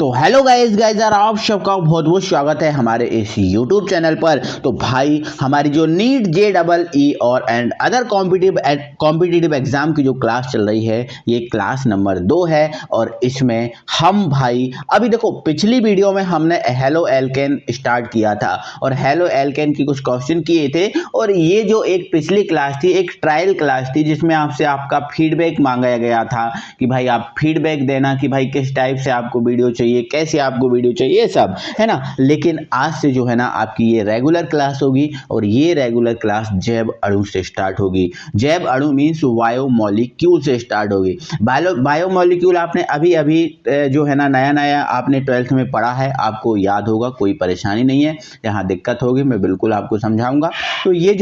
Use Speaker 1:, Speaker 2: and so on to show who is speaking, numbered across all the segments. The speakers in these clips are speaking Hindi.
Speaker 1: तो हेलो गाइस यार आप सबका बहुत बहुत स्वागत है हमारे इस यूट्यूब चैनल पर। तो भाई हमारी जो नीट JEE और एंड अदर कॉम्पिटिटिव एग्जाम की जो क्लास चल रही है ये क्लास नंबर 2 है। और इसमें हम भाई अभी देखो पिछली वीडियो में हमने हेलो एल्केन स्टार्ट किया था और हेलो एल्केन की कुछ क्वेश्चन किए थे। और ये जो एक पिछली क्लास थी एक ट्रायल क्लास थी जिसमें आपसे आपका फीडबैक मांगा गया था कि भाई आप फीडबैक देना कि भाई किस टाइप से आपको वीडियो चाहिए, कैसे आपको वीडियो चाहिए, ये सब है ना। लेकिन आज से जो है ना आपकी ये रेगुलर क्लास होगी और ये रेगुलर क्लास जैव अणु से स्टार्ट होगी। जैव अणु मीन्स बायोमोलिक्यूल से स्टार्ट होगी। बायोमोलिक्यूल आपने अभी अभी जो है ना नया नया आपने 12th में पढ़ा है, आपको याद होगा, कोई परेशानी नहीं है। यहाँ दिक्कत होगी मैं बिल्कुल आपको समझाऊंगा। तो ये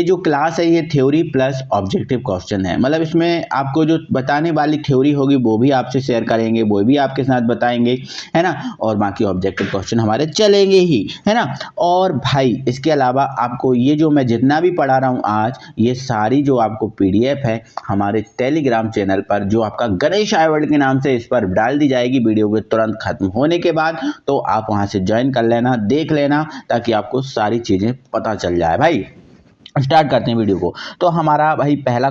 Speaker 1: जो क्लास है ये थ्योरी प्लस ऑब्जेक्टिव क्वेश्चन है। मतलब इसमें आपको जो बताने वाली थ्योरी होगी वो भी आपसे शेयर करेंगे, वो भी आपके साथ बताएंगे, है ना। और बाकी ऑब्जेक्टिव क्वेश्चन हमारे चलेंगे ही, है ना। और भाई इसके अलावा आपको ये जो मैं जितना भी पढ़ा रहा हूँ आज, ये सारी जो आपको PDF है हमारे टेलीग्राम चैनल पर जो आपका गणेश आयवर्ड के नाम से इस पर डाल दी जाएगी वीडियो के तुरंत खत्म होने के बाद। तो आप वहाँ से ज्वाइन कर लेना, देख लेना, ताकि आपको सारी चीज़ें पता चल जाए। भाई स्टार्ट करते हैं वीडियो को। तो हमारा भाई पहला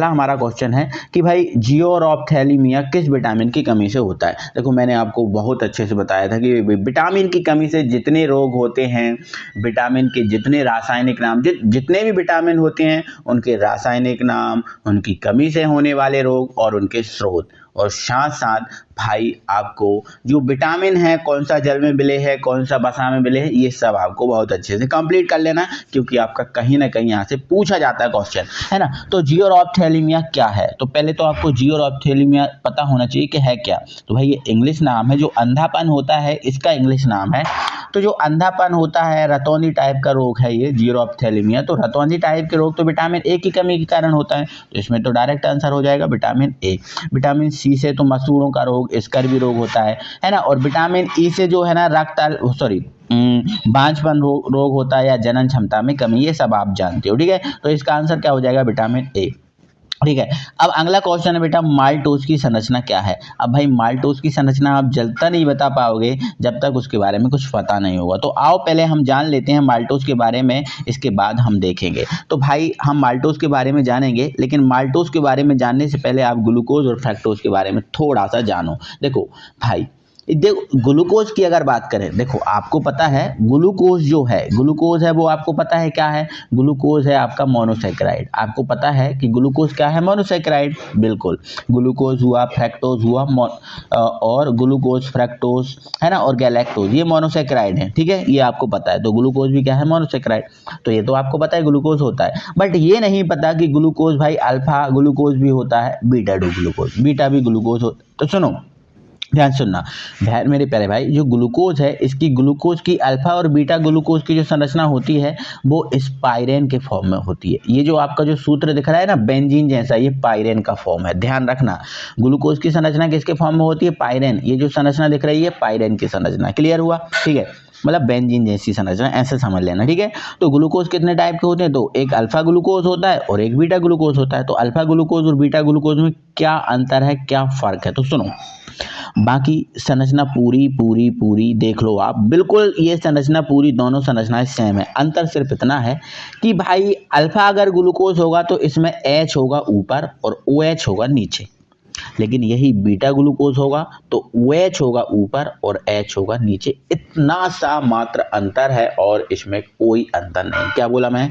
Speaker 1: हमारा क्वेश्चन है कि भाई जियोरॉप्थेलिमिया किस विटामिन की कमी से होता है। देखो मैंने आपको बहुत अच्छे से बताया था कि विटामिन की कमी से जितने रोग होते हैं, विटामिन के जितने रासायनिक नाम, जितने भी विटामिन होते हैं उनके रासायनिक नाम, उनकी कमी से होने वाले रोग और उनके स्रोत, और साथ साथ भाई आपको जो विटामिन है कौन सा जल में मिले हैं, कौन सा वसा में मिले हैं, ये सब आपको बहुत अच्छे से कंप्लीट कर लेना, क्योंकि आपका कहीं ना कहीं यहाँ से पूछा जाता है क्वेश्चन, है ना। तो जियोरॉप्थेलिमिया क्या है, तो पहले तो आपको जियोरॉप्थेलिमिया पता होना चाहिए कि है क्या। तो भाई ये इंग्लिश नाम है, जो अंधापन होता है इसका इंग्लिश नाम है। तो जो अंधापन होता है रतौंधी टाइप का रोग है ये जियोरॉप्थेलिमिया। तो रतौंधी टाइप के रोग तो विटामिन ए की कमी के कारण होता है, तो इसमें तो डायरेक्ट आंसर हो जाएगा विटामिन ए। विटामिन सी से तो मसूड़ों का रोग, स्कर्वी रोग होता है ना। और विटामिन ई से जो है ना बांझपन रोग होता है या जनन क्षमता में कमी, ये सब आप जानते हो, ठीक है। तो इसका आंसर क्या हो जाएगा विटामिन ए, ठीक है। अब अगला क्वेश्चन है बेटा माल्टोज की संरचना क्या है। अब भाई माल्टोज की संरचना आप जल्दी नहीं बता पाओगे जब तक उसके बारे में कुछ पता नहीं होगा। तो आओ पहले हम जान लेते हैं माल्टोज के बारे में, इसके बाद हम देखेंगे। तो भाई हम माल्टोज के बारे में जानेंगे, लेकिन माल्टोज के बारे में जानने से पहले आप ग्लूकोज और फ्रक्टोज के बारे में थोड़ा सा जानो। देखो भाई देखो ग्लूकोज की अगर बात करें, देखो आपको पता है ग्लूकोज है वो आपको पता है क्या है। ग्लूकोज है आपका मोनोसैकेराइड। आपको पता है कि ग्लूकोज क्या है, मोनोसैकेराइड। बिल्कुल, ग्लूकोज हुआ, फ्रक्टोज हुआ, और ग्लूकोज, फ्रक्टोज, है ना, और गैलेक्टोज, ये मोनोसैकेराइड है, ठीक है, ये आपको पता है। तो ग्लूकोज भी क्या है, मोनोसैकेराइड। तो ये तो आपको पता है ग्लूकोज होता है, बट ये नहीं पता कि ग्लूकोज भाई अल्फा ग्लूकोज भी होता है, बीटा डू ग्लूकोज, बीटा भी ग्लूकोज होता है। तो सुनो, ध्यान सुनना मेरे प्यारे भाई, जो ग्लूकोज है इसकी ग्लूकोज की अल्फा और बीटा ग्लूकोज की जो संरचना होती है वो स्पाइरेन के फॉर्म में होती है। ये जो आपका जो सूत्र दिख रहा है ना बेंजीन जैसा, ये पाइरेन का फॉर्म है। ध्यान रखना, ग्लूकोज की संरचना किसके फॉर्म में होती है, पाइरेन। ये जो संरचना दिख रही है पाइरेन की संरचना, क्लियर हुआ, ठीक है। मतलब बेंजीन जैसी संरचना, ऐसे समझ लेना, ठीक है। तो ग्लूकोज कितने टाइप के होते हैं, तो एक अल्फा ग्लूकोज होता है और एक बीटा ग्लूकोज होता है। तो अल्फा ग्लूकोज और बीटा ग्लूकोज में क्या अंतर है, क्या फर्क है, तो सुनो। बाकी संरचना पूरी देख लो आप, बिल्कुल ये संरचना पूरी, दोनों संरचनाएं सेम है। अंतर सिर्फ इतना है कि भाई अल्फा अगर ग्लूकोज होगा तो इसमें H होगा ऊपर और OH होगा नीचे, लेकिन यही बीटा ग्लूकोज होगा तो OH होगा ऊपर और H होगा नीचे। इतना सा मात्र अंतर है और इसमें कोई अंतर नहीं। क्या बोला मैं,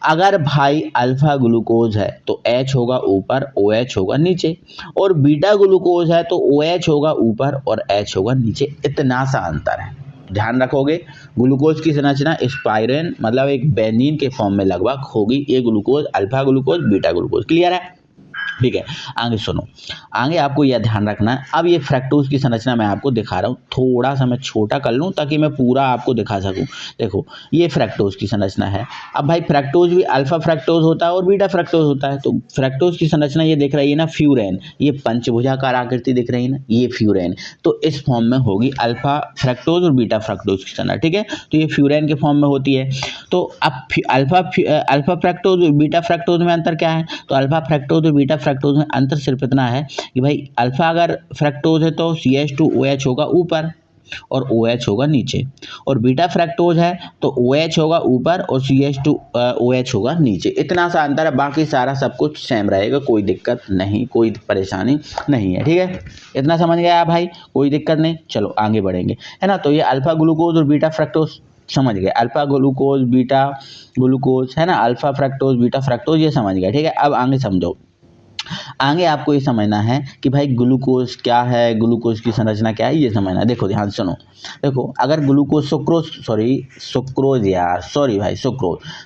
Speaker 1: अगर भाई अल्फा ग्लूकोज है तो H होगा ऊपर, OH होगा नीचे, और बीटा ग्लूकोज है तो OH होगा ऊपर और H होगा नीचे। इतना सा अंतर है, ध्यान रखोगे। ग्लूकोज की संरचना स्पाइरेन मतलब एक बेंजीन के फॉर्म में लगभग होगी। ये glucose alpha glucose, beta glucose, clear है, ठीक है। आगे सुनो, आगे आपको यह ध्यान रखना है। अब ये फ्रक्टोज की संरचना मैं आपको दिखा रहा हूँ, थोड़ा सा मैं छोटा कर लूँ ताकि मैं पूरा आपको दिखा सकूँ। देखो ये फ्रक्टोज की संरचना है। अब भाई फ्रक्टोज भी अल्फा फ्रक्टोज होता है और बीटा फ्रक्टोज होता है। तो फ्रक्टोज की संरचना ये दिख रही है ना, फ्यूरेन, ये पंचभुजाकार आकृति दिख रही है ना, ये फ्यूरेन। तो इस फॉर्म में होगी अल्फा फ्रक्टोज और बीटा फ्रक्टोज की संरचना, ठीक है। तो ये फ्यूरेन के फॉर्म में होती है। तो अब अल्फा फ्रक्टोज और बीटा फ्रक्टोज में अंतर क्या है, तो अल्फा फ्रक्टोज और बीटा फ्रक्टोज में अंतर सिर्फ इतना है कि भाई अल्फा अगर फ्रक्टोज है तो CH2OH होगा ऊपर और OH होगा नीचे, और बीटा फ्रक्टोज है तो OH होगा ऊपर और CH2OH होगा नीचे। इतना सा अंतर है, बाकी सारा सब कुछ सेम रहेगा, कोई दिक्कत नहीं, कोई परेशानी नहीं है। ठीक है, इतना समझ गया भाई, कोई दिक्कत नहीं। चलो आगे बढ़ेंगे, है ना। तो ये अल्फा ग्लूकोज और बीटा फ्रक्टोज समझ गए, अल्फा ग्लूकोज बीटा ग्लूकोज, है ना, अल्फा फ्रक्टोज बीटा फ्रक्टोज, ये समझ गए। ठीक है, अब आगे समझो। आगे आपको ये समझना है कि भाई ग्लूकोज क्या है, ग्लूकोज की संरचना क्या है, ये समझना है। देखो ध्यान सुनो, देखो अगर ग्लूकोज सुक्रोज,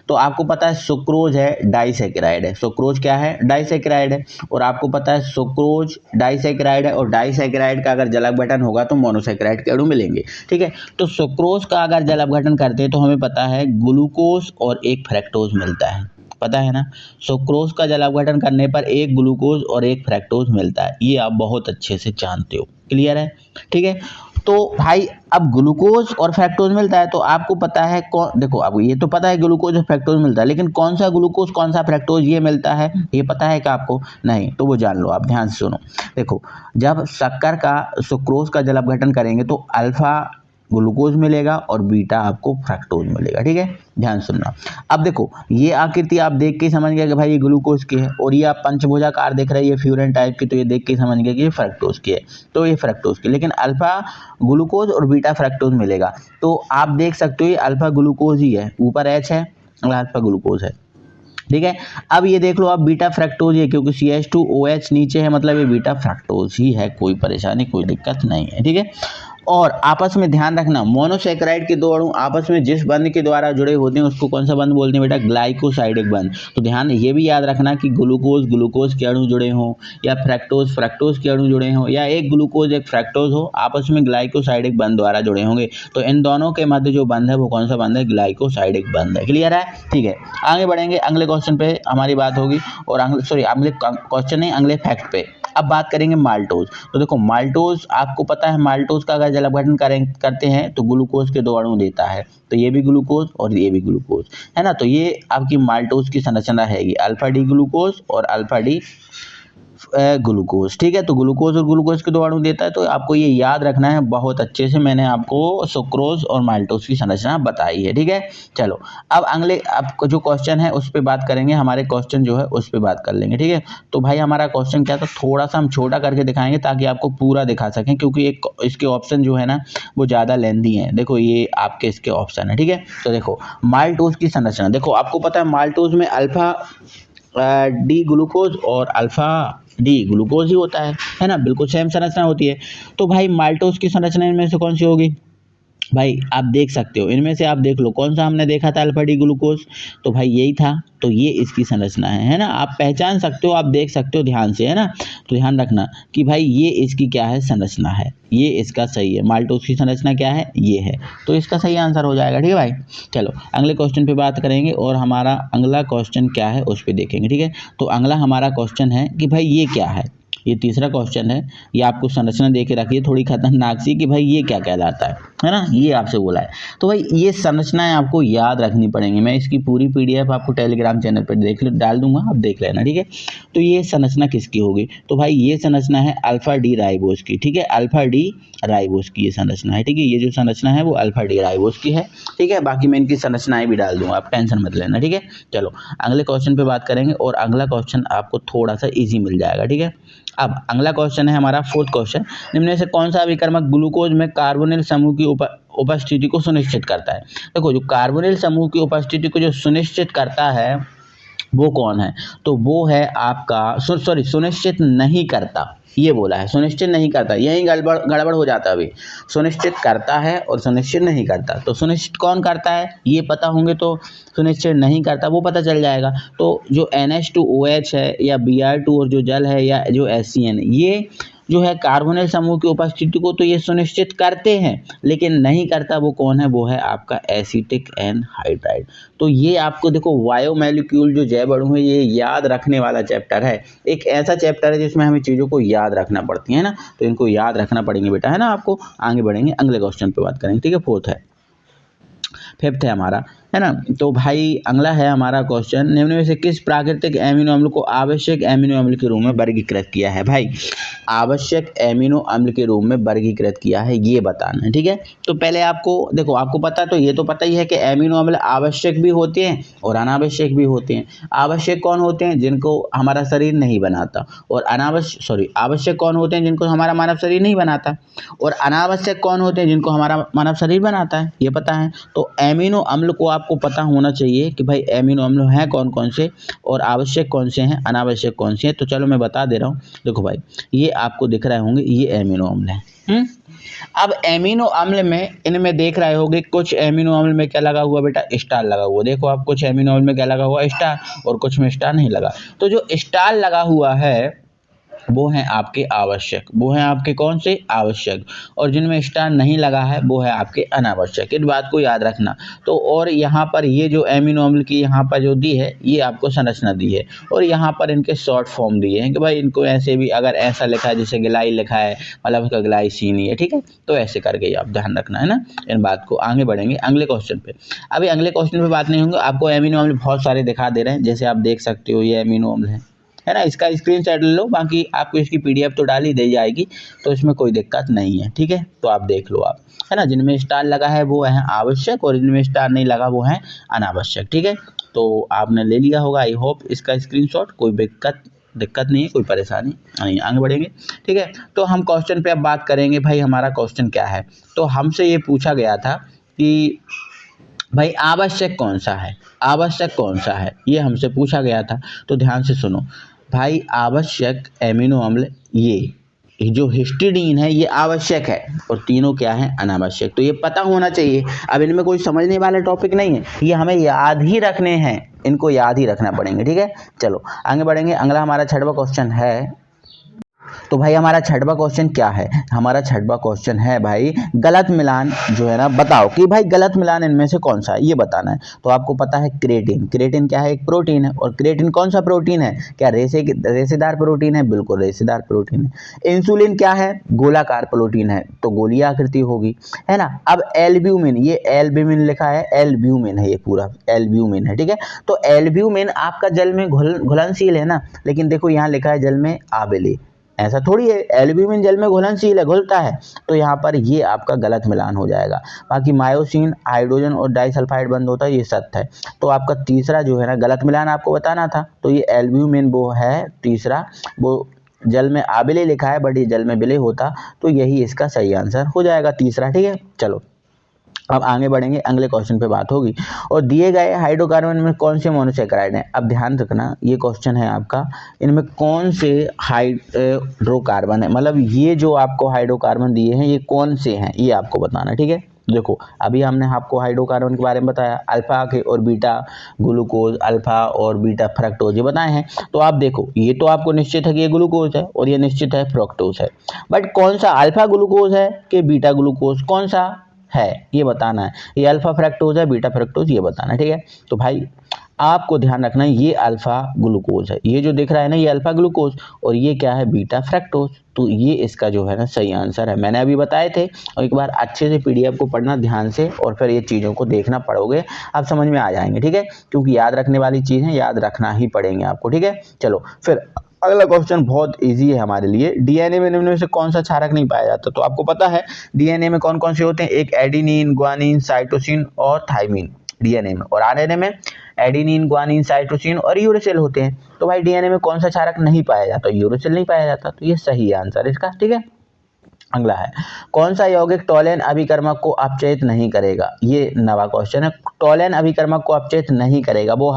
Speaker 1: तो आपको पता है सुक्रोज है डाइसैकेराइड है, सुक्रोज क्या है, डाइसैकेराइड है, और आपको पता है सुक्रोज डाइसैकेराइड है, और डाइसैकेराइड का अगर जल अपघटन होगा तो मोनोसैकेराइड के अणु मिलेंगे। ठीक है, तो सुक्रोज का अगर जल अपघटन करते हैं तो हमें पता है ग्लूकोज और एक फ्रक्टोज मिलता है, पता है ना। सुक्रोज का जल अपघटन करने पर एक ग्लूकोज और एक फ्रक्टोज मिलता है, ये आप बहुत अच्छे से जानते हो, क्लियर है। ठीक है, तो भाई अब ग्लूकोज और फ्रक्टोज मिलता है तो आपको पता है कौन, देखो अब ये तो पता है ग्लूकोज और फ्रक्टोज मिलता है, लेकिन कौन सा ग्लूकोज कौन सा फ्रक्टोज ये मिलता है, ये पता है क्या आपको, नहीं, तो वो जान लो आप, ध्यान से सुनो। देखो जब शक्कर का सुक्रोज का जल अपघटन करेंगे तो अल्फा ग्लूकोज मिलेगा और बीटा आपको फ्रक्टोज मिलेगा। ठीक है, ध्यान सुनना। अब देखो ये आकृति आप देख के समझ गए कि भाई ये ग्लूकोज की है, और ये आप पंचभुजाकार देख रहे हैं ये फ्यूरन टाइप की, तो ये देख के समझ गए कि ये फ्रक्टोज की है, तो ये फ्रक्टोज की, लेकिन अल्फा ग्लूकोज और बीटा फ्रक्टोज मिलेगा, तो आप देख सकते हो ये अल्फा ग्लूकोज ही है, ऊपर H है और अल्फा ग्लूकोज है। ठीक है, अब ये देख लो आप बीटा फ्रक्टोज है, क्योंकि CH2OH नीचे है, मतलब ये बीटा फ्रक्टोज ही है, कोई परेशानी कोई दिक्कत नहीं है। ठीक है, और आपस में ध्यान रखना, मोनोसैकेराइड के दो अणु आपस में जिस बंध के द्वारा जुड़े होते हैं उसको कौन सा बंध बोलते हैं बेटा, ग्लाइकोसाइडिक बंध। तो ध्यान ये भी याद रखना कि ग्लूकोज के अणु जुड़े हों या फ्रक्टोज के अणु जुड़े हों या एक ग्लूकोज एक फ्रक्टोज हो, आपस में ग्लाइकोसाइडिक बंध द्वारा जुड़े होंगे, तो इन दोनों के मध्य जो बंध है वो कौन सा बंध है, ग्लाइकोसाइडिक बंध है। क्लियर है, ठीक है, आगे बढ़ेंगे, अगले क्वेश्चन पे हमारी बात होगी, और अगले क्वेश्चन नहीं, अगले फैक्ट पे। अब बात करेंगे माल्टोज। तो देखो माल्टोज आपको पता है, माल्टोज का अगर जल अपघटन करते हैं तो ग्लूकोज के दो अणु देता है, तो ये भी ग्लूकोज और ये भी ग्लूकोज, है ना। तो ये आपकी माल्टोज की संरचना रहेगी, अल्फा डी ग्लूकोज और अल्फा डी ग्लूकोज। ठीक है, तो ग्लूकोज और ग्लूकोज के दो अणु देता है, तो आपको ये याद रखना है बहुत अच्छे से, मैंने आपको सुक्रोज और माल्टोज की संरचना बताई है। ठीक है, चलो अब अगले आपको जो क्वेश्चन है उस पर बात करेंगे, हमारे क्वेश्चन जो है उस पर बात कर लेंगे। ठीक है, तो भाई हमारा क्वेश्चन क्या था, थोड़ा सा हम छोटा करके दिखाएंगे ताकि आपको पूरा दिखा सकें, क्योंकि एक इसके ऑप्शन जो है ना वो ज़्यादा लेंथी है। देखो ये आपके इसके ऑप्शन है। ठीक है, तो देखो माल्टोज की संरचना, देखो आपको पता है माल्टोज में अल्फा डी ग्लूकोज और अल्फा डी ग्लूकोज ही होता है ना, बिल्कुल सेम संरचना होती है। तो भाई माल्टोज की संरचना इनमें से कौन सी होगी, भाई आप देख सकते हो, इनमें से आप देख लो कौन सा हमने देखा था, अल्फा डी ग्लूकोज, तो भाई यही था, तो ये इसकी संरचना है ना, आप पहचान सकते हो, आप देख सकते हो ध्यान से, है ना। तो ध्यान रखना कि भाई ये इसकी क्या है, संरचना है, ये इसका सही है, माल्टोज की संरचना क्या है, ये है, तो इसका सही आंसर हो जाएगा। ठीक है भाई, चलो अगले क्वेश्चन पे बात करेंगे, और हमारा अगला क्वेश्चन क्या है उस पर देखेंगे। ठीक है, तो अगला हमारा क्वेश्चन है कि भाई ये क्या है, ये तीसरा क्वेश्चन है, ये आपको संरचना दे के रखिए थोड़ी खतरनाक सी, कि भाई ये क्या कहलाता है ना, ये आपसे बोला है। तो भाई ये संरचनाएं आपको याद रखनी पड़ेंगी, मैं इसकी पूरी PDF आपको टेलीग्राम चैनल पर डाल दूंगा, आप देख लेना। ठीक है, तो ये संरचना किसकी होगी, तो भाई ये संरचना है अल्फा डी राइबोज की। ठीक है, अल्फा डी राइबोज की ये संरचना है। ठीक है, ये जो संरचना है वो अल्फा डी राइबोज की है। ठीक है, बाकी मैं इनकी संरचनाएं भी डाल दूंगा, आप टेंशन मत लेना। ठीक है, चलो अगले क्वेश्चन पे बात करेंगे, और अगला क्वेश्चन आपको थोड़ा सा ईजी मिल जाएगा। ठीक है, अब अगला क्वेश्चन है हमारा फोर्थ क्वेश्चन, निम्न में से कौन सा अभिकर्मक ग्लूकोज में कार्बोनिल समूह की उपस्थिति को सुनिश्चित करता है। देखो जो कार्बोनिल समूह की उपस्थिति को जो सुनिश्चित करता है वो कौन है, तो वो है आपका सुनिश्चित नहीं करता, ये बोला है, सुनिश्चित नहीं करता, यही गड़बड़ हो जाता है। अभी सुनिश्चित करता है और सुनिश्चित नहीं करता, तो सुनिश्चित कौन करता है ये पता होंगे तो सुनिश्चित नहीं करता वो पता चल जाएगा। तो जो NH2OH है या Br2 और जो जल है या जो HCN, ये जो है कार्बोनिल समूह की उपस्थिति को तो ये सुनिश्चित करते हैं, लेकिन नहीं करता वो कौन है, वो है आपका एसिटिक एनहाइड्राइड। तो ये आपको देखो बायोमोलिक्यूल जो जैव अणु है ये याद रखने वाला चैप्टर है, एक ऐसा चैप्टर है जिसमें हमें चीज़ों को याद रखना पड़ती है ना, तो इनको याद रखना पड़ेंगे बेटा, है ना। आपको आगे बढ़ेंगे, अगले क्वेश्चन पे बात करेंगे। ठीक है, फोर्थ है, फिफ्थ है हमारा है ना। तो भाई अगला है हमारा क्वेश्चन, निम्न में से किस प्राकृतिक एमिनो अम्ल को आवश्यक एमिनो अम्ल के रूप में वर्गीकृत किया है। भाई आवश्यक एमिनो अम्ल के रूप में वर्गीकृत किया है, ये बताना है, ठीक है। तो पहले आपको देखो, आपको पता तो ये तो पता ही है कि एमिनो अम्ल आवश्यक भी होते हैं और अनावश्यक भी होते हैं। आवश्यक कौन होते हैं, जिनको हमारा शरीर नहीं बनाता, और आवश्यक कौन होते हैं, जिनको हमारा मानव शरीर नहीं बनाता, और अनावश्यक कौन होते हैं, जिनको हमारा मानव शरीर बनाता है, ये पता है। तो एमिनो अम्ल को आपको पता होना चाहिए कि भाई एमिनो अम्ल हैं कौन कौन से, और आवश्यक कौन से हैं, अनावश्यक कौन से हैं। तो चलो मैं बता दे रहा हूँ। देखो भाई, ये आपको दिख रहे होंगे, ये एमिनो अम्ल है। अब एमिनो अम्ल में, इनमें देख रहे होगे, कुछ एमिनो अम्ल में क्या लगा हुआ बेटा, स्टार लगा हुआ। देखो आप, कुछ एमिनो अम्ल में क्या लगा हुआ, स्टार, और कुछ में स्टार नहीं लगा। तो जो स्टार लगा हुआ है वो हैं आपके आवश्यक, वो हैं आपके कौन से, आवश्यक, और जिनमें स्टार नहीं लगा है वो है आपके अनावश्यक। इस बात को याद रखना। तो और यहाँ पर ये जो एमिनो अम्ल की यहाँ पर जो दी है, ये आपको संरचना दी है, और यहाँ पर इनके शॉर्ट फॉर्म दिए हैं कि भाई इनको ऐसे भी, अगर ऐसा लिखा है जैसे गिलाई लिखा है, मतलब उसका ग्लाइसिन ही है, ठीक है। तो ऐसे करके आप ध्यान रखना, है ना इन बात को। आगे बढ़ेंगे अगले क्वेश्चन पे। अभी अगले क्वेश्चन पे बात नहीं होंगे, आपको एमिनो अम्ल बहुत सारे दिखा दे रहे हैं, जैसे आप देख सकते हो ये एमिनो अम्ल है ना। इसका स्क्रीनशॉट ले लो, बाकी आपको इसकी पीडीएफ तो डाल ही दी जाएगी, तो इसमें कोई दिक्कत नहीं है, ठीक है। तो आप देख लो आप, है ना। जिनमें स्टार लगा है वो है आवश्यक, और जिनमें स्टार नहीं लगा वो है अनावश्यक, ठीक है। तो आपने ले लिया होगा, आई होप, इसका स्क्रीनशॉट। कोई दिक्कत नहीं है, कोई परेशानी नहीं। आगे बढ़ेंगे, ठीक है। तो हम क्वेश्चन पे अब बात करेंगे। भाई हमारा क्वेश्चन क्या है, तो हमसे ये पूछा गया था कि भाई आवश्यक कौन सा है, आवश्यक कौन सा है, ये हमसे पूछा गया था। तो ध्यान से सुनो भाई, आवश्यक एमिनो अम्ल ये जो हिस्टिडीन है ये आवश्यक है, और तीनों क्या है, अनावश्यक। तो ये पता होना चाहिए। अब इनमें कोई समझने वाले टॉपिक नहीं है, ये हमें याद ही रखने हैं, इनको याद ही रखना पड़ेंगे, ठीक है। चलो आगे बढ़ेंगे। अगला हमारा 6वां क्वेश्चन है। तो भाई हमारा 6वां क्वेश्चन क्या है, हमारा 6वां क्वेश्चन है भाई, गलत मिलान जो है ना, बताओ कि भाई गलत मिलान इनमें से कौन सा है, ये बताना है। तो आपको पता है क्रिएटिन, क्रिएटिन क्या है, एक प्रोटीन है, और क्रिएटिन कौन सा प्रोटीन है, क्या रेशेदार प्रोटीन है, बिल्कुल रेशेदार प्रोटीन है। इंसुलिन क्या है, गोलाकार प्रोटीन है, तो गोलीय आकृति होगी, है ना। अब एल्ब्यूमिन, ये एल्ब्यूमिन लिखा है, एल्ब्यूमिन है, ये पूरा एल्ब्यूमिन है, ठीक है। तो एल्ब्यूमिन आपका जल में घुलनशील है ना, लेकिन देखो यहाँ लिखा है जल में आबिले, ऐसा थोड़ी है, एल्ब्यूमिन जल में घुलनशील है, घुलता है। तो यहाँ पर ये आपका गलत मिलान हो जाएगा। बाकी मायोसिन, हाइड्रोजन और डाइसल्फाइड बंद होता है, ये सत्य है। तो आपका तीसरा जो है ना गलत मिलान आपको बताना था, तो ये एल्ब्यूमिन वो है तीसरा, वो जल में आबिले लिखा है, बट ये जल में विलय होता, तो यही इसका सही आंसर हो जाएगा, तीसरा, ठीक है। चलो अब आगे बढ़ेंगे, अगले क्वेश्चन पे बात होगी। और दिए गए हाइड्रोकार्बन में कौन से मोनोसैकेराइड हैं। अब ध्यान रखना, ये क्वेश्चन है आपका, इनमें कौन से हाइड्रोकार्बन है, मतलब ये जो आपको हाइड्रोकार्बन दिए हैं ये कौन से हैं, ये आपको बताना, ठीक है। देखो अभी हमने आपको हाइड्रोकार्बन के बारे में बताया, अल्फा के और बीटा ग्लूकोज, अल्फा और बीटा फ्रक्टोज, ये बताए हैं। तो आप देखो, ये तो आपको निश्चित है कि ये ग्लूकोज है, और ये निश्चित है फ्रक्टोज है, बट कौन सा अल्फा ग्लूकोज है कि बीटा ग्लूकोज, कौन सा है ये बताना है। ये अल्फा फ्रक्टोज है, बीटा फ्रक्टोज, ये बताना है, ठीक है। तो भाई आपको ध्यान रखना है, ये अल्फा ग्लूकोज है, ये जो दिख रहा है ना ये अल्फा ग्लूकोज, और ये क्या है, बीटा फ्रक्टोज। तो ये इसका जो है ना सही आंसर है, मैंने अभी बताए थे। और एक बार अच्छे से पीडीएफ को पढ़ना ध्यान से, और फिर ये चीज़ों को देखना पड़ोगे, आप समझ में आ जाएंगे, ठीक है। क्योंकि याद रखने वाली चीज़ है, याद रखना ही पड़ेंगे आपको, ठीक है। चलो फिर अगला क्वेश्चन बहुत इजी है हमारे लिए। डीएनए में निम्न में से कौन सा क्षारक नहीं पाया जाता। तो आपको पता है डीएनए में कौन कौन से होते हैं, एक एडेनिन, ग्वानिन, साइटोसिन और थाइमिन डीएनए में, और आरएनए में एडेनिन, ग्वानिन, साइटोसिन और यूरेसिल होते हैं। तो भाई डीएनए में कौन सा क्षारक नहीं पाया जाता, यूरेसिल नहीं पाया जाता, तो ये सही आंसर इसका, ठीक है। अगला है, कौन सा यौगिक टॉलेन अभिकर्मक को अपचयित नहीं करेगा। ये नवा क्वेश्चन है, टॉलेन अभिकर्मक को अपचयित नहीं करेगा वो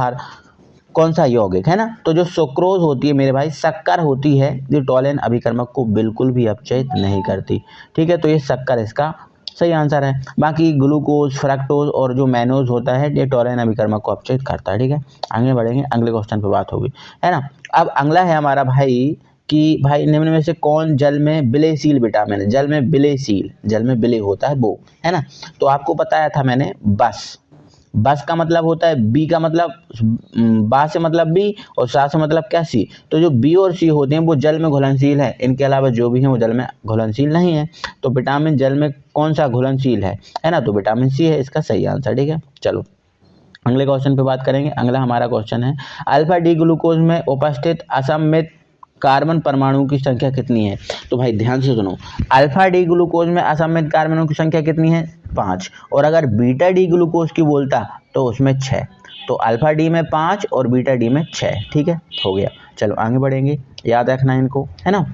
Speaker 1: कौन सा यौगिक, है ना। तो जो सुक्रोज होती है मेरे भाई, शक्कर होती है, ये टॉलेन अभिकर्मक को बिल्कुल भी अपचयित नहीं करती, ठीक है। तो ये शक्कर इसका सही आंसर है। बाकी ग्लूकोज, फ्रक्टोज और जो मैनोज होता है ये टॉलेन अभिकर्मक को अपचयित करता है, ठीक है। आगे बढ़ेंगे, अगले क्वेश्चन पे बात होगी, है ना। अब अगला है हमारा भाई कि भाई निम्न में से कौन जल में विलयशील विटामिन है, जल में विलय होता है वो, है ना। तो आपको बताया था मैंने, बस का मतलब होता है बी का मतलब, बा से मतलब बी और सा से मतलब क्या, सी। तो जो बी और सी होते हैं वो जल में घुलनशील है, इनके अलावा जो भी हैं वो जल में घुलनशील नहीं है। तो विटामिन जल में कौन सा घुलनशील है ना, तो विटामिन सी है इसका सही आंसर, ठीक है। चलो अगले क्वेश्चन पे बात करेंगे। अगला हमारा क्वेश्चन है अल्फा डी ग्लूकोज में उपस्थित असममित कार्बन परमाणु की संख्या कितनी है। तो भाई ध्यान से सुनो, अल्फा डी ग्लूकोज में असममित कार्बनों की संख्या कितनी है 5, और अगर बीटा डी ग्लूकोज की बोलता तो उसमें 6। तो अल्फा डी में 5 और बीटा डी में 6। ठीक है, हो गया। चलो आगे बढ़ेंगे, याद रखना इनको, है ना।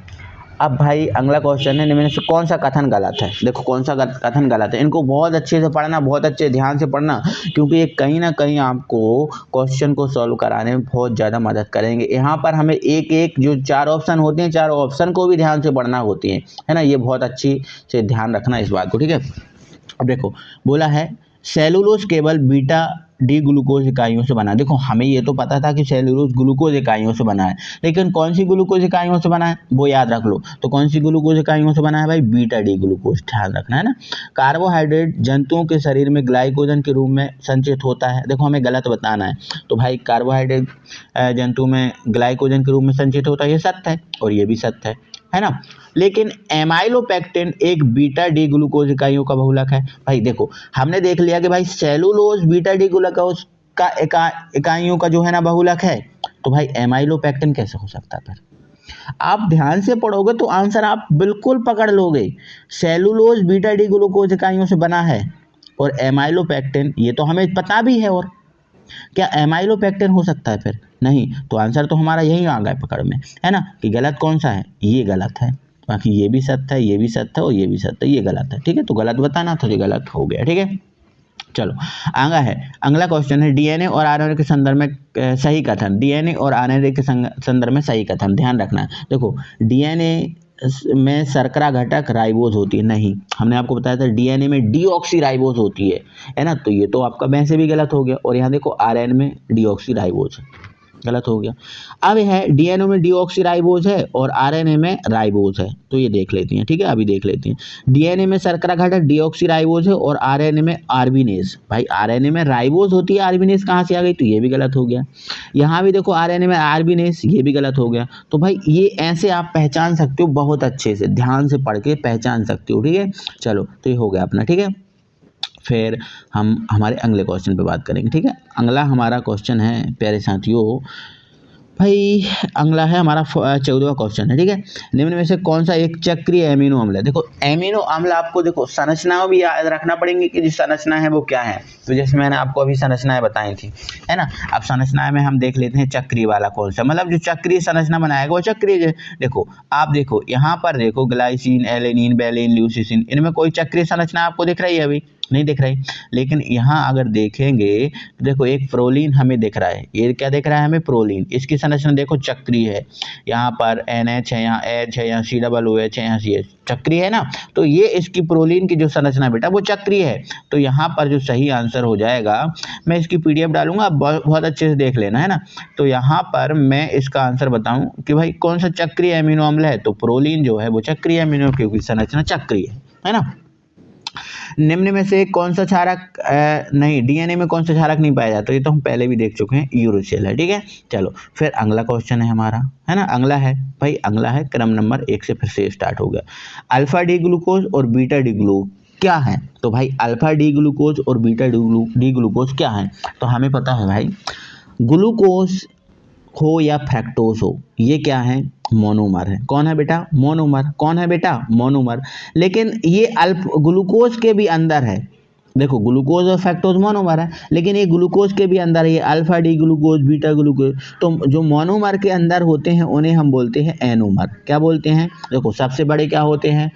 Speaker 1: अब भाई अगला क्वेश्चन है निम्न से कौन सा कथन गलत है। देखो कौन सा कथन गलत है, इनको बहुत अच्छे से पढ़ना, बहुत अच्छे ध्यान से पढ़ना, क्योंकि ये कहीं ना कहीं आपको क्वेश्चन को सॉल्व कराने में बहुत ज़्यादा मदद करेंगे। यहाँ पर हमें एक एक जो 4 ऑप्शन होते हैं, 4 ऑप्शन को भी ध्यान से पढ़ना होती है ना। ये बहुत अच्छी से ध्यान रखना इस बात को, ठीक है। अब देखो बोला है सेलुलोज केवल बीटा डी ग्लूकोज इकाइयों से बना है। देखो हमें ये तो पता था कि सेलुलोज ग्लूकोज इकाइयों से बना है, लेकिन कौन सी ग्लूकोज इकाइयों से बना है वो याद रख लो। तो कौन सी ग्लूकोज इकाइयों से बना है भाई, बीटा डी ग्लूकोज, ध्यान रखना है ना। कार्बोहाइड्रेट जंतुओं के शरीर में ग्लाइकोजन के रूप में संचित होता है। देखो हमें गलत बताना है, तो भाई कार्बोहाइड्रेट जंतु में ग्लाइकोजन के रूप में संचित होता है, ये सत्य है और ये भी सत्य है ना। लेकिन एमाइलोपेक्टिन एक बीटा डी ग्लूकोज इकाइयों का बहुलक है। भाई देखो हमने देख लिया कि भाई सेलुलोज बीटा डी ग्लूकोज का इकाइयों का जो है ना बहुलक है, तो भाई एमाइलोपेक्टिन कैसे हो सकता है। फिर आप ध्यान से पढ़ोगे तो आंसर आप बिल्कुल पकड़ लोगे। सेलुलोज बीटा डी ग्लूकोज इकाइयों से बना है और एमाइलोपेक्टिन ये तो हमें पता भी है, और क्या एमाइलोपेक्टिन हो सकता है फिर, नहीं। तो आंसर तो हमारा यही आ गया पकड़ में, है ना, कि गलत कौन सा है, ये गलत है। बाकी ये भी सत्य है, ये भी सत्य है और ये भी सत्य है, ये गलत है। ठीक है, तो गलत बताना, तो ये गलत हो गया। ठीक है, चलो आगे है। अगला क्वेश्चन है डीएनए और आरएनए के संदर्भ में सही कथन। डीएनए और आरएनए के संदर्भ में सही कथन, ध्यान रखना है। देखो डीएनए में शर्करा घटक राइबोज होती है, नहीं, हमने आपको बताया था डीएनए में डीऑक्सी राइबोज होती है ना। तो ये तो आपका वैसे भी गलत हो गया। और यहाँ देखो आरएनए में डीऑक्सी राइबोज है, गलत हो गया। अब है डीएनए में डीऑक्सी राइबोज है और आरएनए में राइबोज है, तो ये देख लेती हैं। ठीक है, अभी देख लेती हैं। डीएनए में शर्करा घटक डीऑक्सी राइबोज है और आरएनए में आर्बिनेज। भाई आरएनए में राइबोज होती है, आर्बिनेज कहाँ से आ गई, तो ये भी गलत हो गया। यहाँ भी देखो आरएनए में आर्बिनेज, ये भी गलत हो गया। तो भाई ये ऐसे आप पहचान सकते हो, बहुत अच्छे से ध्यान से पढ़ के पहचान सकते हो। ठीक है, चलो तो ये हो गया अपना। ठीक है, फिर हम हमारे अगले क्वेश्चन पे बात करेंगे। ठीक है, अगला हमारा क्वेश्चन है प्यारे साथियों, भाई अगला है हमारा 14वां क्वेश्चन है। ठीक है, निम्न में से कौन सा एक चक्रीय एमिनो अम्ल है। देखो एमिनो अम्ल आपको देखो संरचनाओं भी याद रखना पड़ेंगी कि जो संरचना है वो क्या है। तो जैसे मैंने आपको अभी संरचनाएं बताई थी, है ना। अब संरचनाएं में हम देख लेते हैं चक्रीय वाला कौन सा, मतलब जो चक्रीय संरचना बनाएगा वो चक्रीय। देखो आप देखो यहाँ पर देखो ग्लाइसिन, एलेनिन, वेलिन, ल्यूसीसिन, इनमें कोई चक्रीय संरचना आपको दिख रही है, अभी नहीं दिख रही। लेकिन यहाँ अगर देखेंगे तो देखो एक प्रोलीन हमें दिख रहा है, ये क्या दिख रहा है हमें, प्रोलीन। इसकी संरचना देखो चक्रीय है, यहाँ पर NH है, यहाँ H है, यहाँ COOH है, यहाँ CH, चक्रीय है ना। तो ये इसकी प्रोलीन की जो संरचना बेटा वो चक्रीय है। तो यहाँ पर जो सही आंसर हो जाएगा, मैं इसकी PDF डालूंगा, बहुत अच्छे से देख लेना, है ना। तो यहाँ पर मैं इसका आंसर बताऊं कि भाई कौन सा चक्रीय एमिनो अम्ल है, तो प्रोलीन जो है वो चक्रीय एमिनो की संरचना चक्रीय है ना। निम्न में से कौन सा क्षारक नहीं, डीएनए में कौन सा क्षारक नहीं पाया जाता, ये तो हम पहले भी देख चुके हैं, यूरोसिल है। ठीक है, चलो फिर अगला क्वेश्चन है हमारा, है ना। अगला है भाई, अगला है क्रम नंबर 1 से फिर से स्टार्ट हो गया। अल्फा डी ग्लूकोज और बीटा डी ग्लूकोज क्या है। तो भाई अल्फा डी ग्लूकोज और बीटा डी ग्लूकोज क्या है, तो हमें पता है भाई ग्लूकोज हो या फ्रैक्टोज हो, ये क्या है, मोनोमर है। कौन है बेटा, मोनोमर। कौन है बेटा, मोनोमर। लेकिन ये ग्लूकोज के भी अंदर है। देखो ग्लूकोज और फ्रैक्टोज मोनोमर है, लेकिन ये ग्लूकोज के भी अंदर है, ये alpha D glucose, beta glucose. तो जो मोनोमर के अंदर होते हैं उन्हें हम बोलते हैं एनोमर। क्या बोलते हैं, देखो सबसे बड़े क्या होते हैं,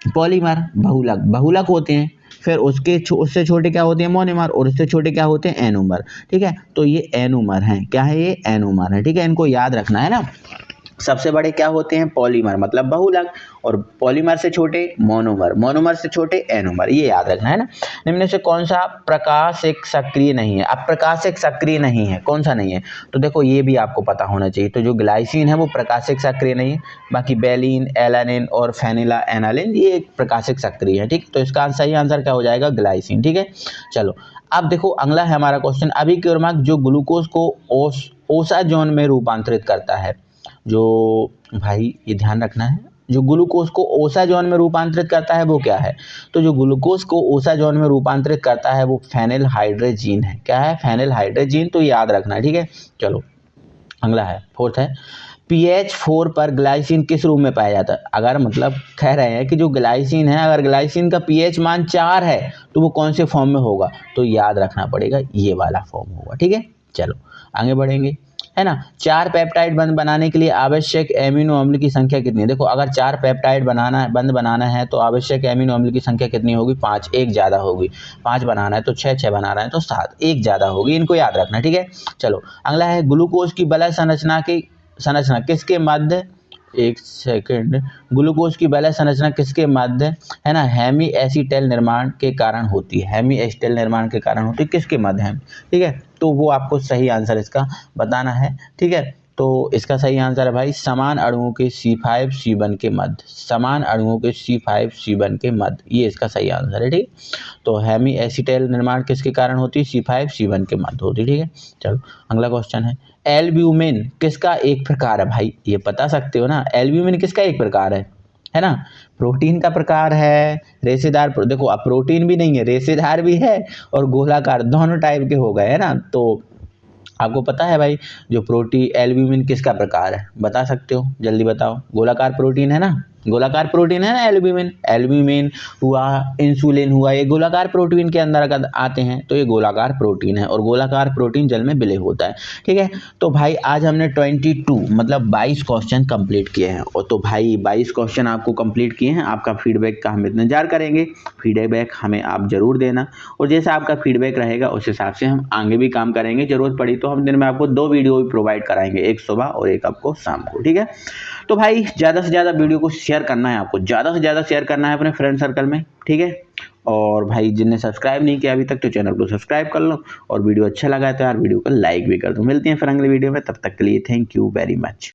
Speaker 1: पॉलीमर, बहुलक, बहुलक होते हैं। फिर उससे छोटे क्या होते हैं, मोनोमर, और उससे छोटे क्या होते हैं, एनोमर। ठीक है, तो ये एनोमर हैं। क्या है, ये एनोमर है। ठीक है, इनको याद रखना है ना। सबसे बड़े क्या होते हैं, पॉलीमर मतलब बहुलक, और पॉलीमर से छोटे मोनोमर, मोनोमर से छोटे एनोमर, ये याद रखना है ना। निम्न से कौन सा प्रकाशिक सक्रिय नहीं है। अब प्रकाशिक सक्रिय नहीं है, कौन सा नहीं है, तो देखो ये भी आपको पता होना चाहिए। तो जो ग्लाइसिन है वो प्रकाशिक सक्रिय नहीं है, बाकी बेलिन, एलानिन और फेनिला एनालिन ये प्रकाशिक सक्रिय है। ठीक, तो इसका सही आंसर क्या हो जाएगा, ग्लाइसिन। ठीक है, चलो अब देखो अगला है हमारा क्वेश्चन, अभिक्रमक जो ग्लूकोज को ओसा जोन में रूपांतरित करता है। जो भाई ये ध्यान रखना है, जो ग्लूकोज को ओसाजोन में रूपांतरित करता है वो क्या है? तो जो ग्लूकोज को ओसाजोन में रूपांतरित करता है वो फेनिलहाइड्रेजीन है। क्या है? फेनिलहाइड्रेजीन, तो याद रखना है, ठीक है। चलो अगला है, फोर्थ है, pH 4 पर ग्लाइसिन किस रूप में पाया जाता है? अगर मतलब कह रहे हैं कि जो ग्लाइसिन है, अगर ग्लाइसिन का pH मान 4 है तो वो कौन से फॉर्म में होगा? तो याद रखना पड़ेगा ये वाला फॉर्म होगा, ठीक है। चलो आगे बढ़ेंगे, है ना। 4 पेप्टाइड बंध बनाने के लिए आवश्यक एमिनो अम्ल की संख्या कितनी है? देखो अगर 4 पेप्टाइड बंध बनाना है तो आवश्यक एमिनो अम्ल की संख्या कितनी होगी? 5, एक ज़्यादा होगी। 5 बनाना है तो 6, 6 बनाना है तो 7, एक ज़्यादा होगी। इनको याद रखना, ठीक है। चलो अगला है, ग्लूकोज की बलय संरचना किसके मध्य, एक सेकंड, ग्लूकोज की बलय संरचना किसके मध्य, है ना, हेमी एसीटेल निर्माण के कारण होती है। हेमी एसीटेल निर्माण के कारण होती है, किसके मध्य है, ठीक है। तो वो आपको सही आंसर इसका बताना है, ठीक है। तो इसका सही आंसर है भाई समान अणुओं के C5C1 के मध्य, समान अणुओं के C5C1 के मध्य, ये इसका सही आंसर है, ठीक। तो हेमी एसीटेल निर्माण किसके कारण होती है? C5C1 के मध्य होती है, ठीक है। चलो अगला क्वेश्चन है, एल्ब्यूमिन किसका एक प्रकार है? भाई ये बता सकते हो ना, एल्ब्यूमिन किसका एक प्रकार है ना। प्रोटीन का प्रकार है, रेशेदार, देखो अब प्रोटीन भी नहीं है, रेशेदार भी है और गोलाकार, दोनों टाइप के हो गए, है ना। तो आपको पता है भाई जो एल्ब्यूमिन किसका प्रकार है? बता सकते हो, जल्दी बताओ। गोलाकार प्रोटीन है ना, गोलाकार प्रोटीन है ना एल्ब्यूमिन। एल्ब्यूमिन हुआ, इंसुलिन हुआ, ये गोलाकार प्रोटीन के अंदर आते हैं, तो ये गोलाकार प्रोटीन है और गोलाकार प्रोटीन जल में विलय होता है, ठीक है। तो भाई आज हमने 22 मतलब 22 क्वेश्चन कंप्लीट किए हैं, और तो भाई 22 क्वेश्चन आपको कंप्लीट किए हैं। आपका फीडबैक का हम इंतजार करेंगे, फीडबैक हमें आप जरूर देना, और जैसा आपका फीडबैक रहेगा उस हिसाब से हम आगे भी काम करेंगे। जरूरत पड़ी तो हम दिन में आपको 2 वीडियो भी प्रोवाइड कराएंगे, एक सुबह और एक आपको शाम को, ठीक है। तो भाई ज़्यादा से ज़्यादा वीडियो को शेयर करना है, आपको ज़्यादा से ज़्यादा शेयर करना है अपने फ्रेंड सर्कल में, ठीक है। और भाई जिनने सब्सक्राइब नहीं किया अभी तक तो चैनल को सब्सक्राइब कर लो, और वीडियो अच्छा लगा है तो यार वीडियो को लाइक भी कर दो। मिलते हैं फिर अगले वीडियो में, तब तक के लिए थैंक यू वेरी मच।